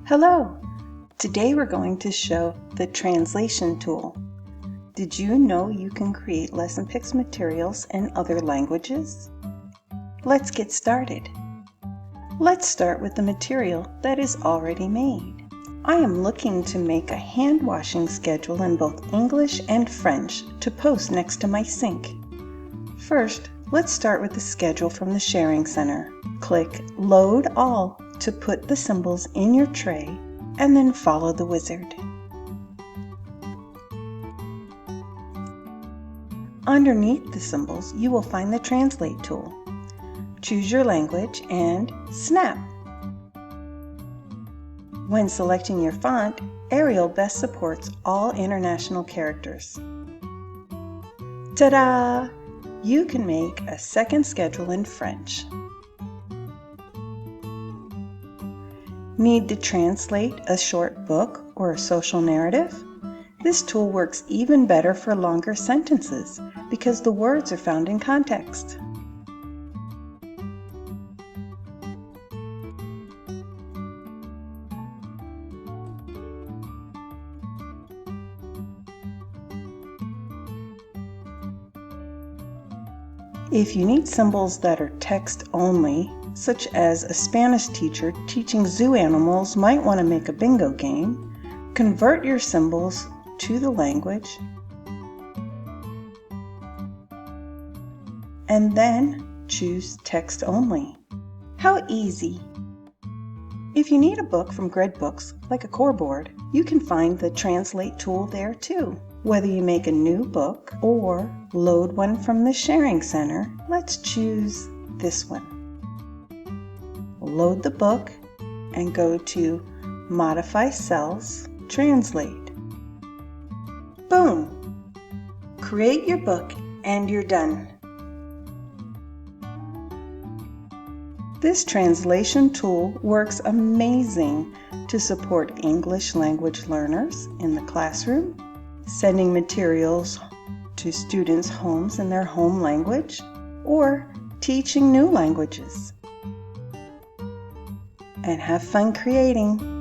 Hello! Today we're going to show the translation tool. Did you know you can create LessonPix materials in other languages? Let's get started. Let's start with the material that is already made. I am looking to make a hand washing schedule in both English and French to post next to my sink. First, let's start with the schedule from the Sharing Center. Click Load All to put the symbols in your tray and then follow the wizard. Underneath the symbols, you will find the Translate tool. Choose your language and snap. When selecting your font, Arial best supports all international characters. Ta-da! You can make a second schedule in French. Need to translate a short book or a social narrative? This tool works even better for longer sentences because the words are found in context. If you need symbols that are text only, such as a Spanish teacher teaching zoo animals might want to make a bingo game, convert your symbols to the language and then choose text only. How easy! If you need a book from Gridbooks, like a core board, you can find the Translate tool there too. Whether you make a new book or load one from the Sharing Center, let's choose this one. Load the book and go to Modify Cells, Translate. Boom! Create your book and you're done. This translation tool works amazing to support English language learners in the classroom, sending materials to students' homes in their home language, or teaching new languages. And have fun creating!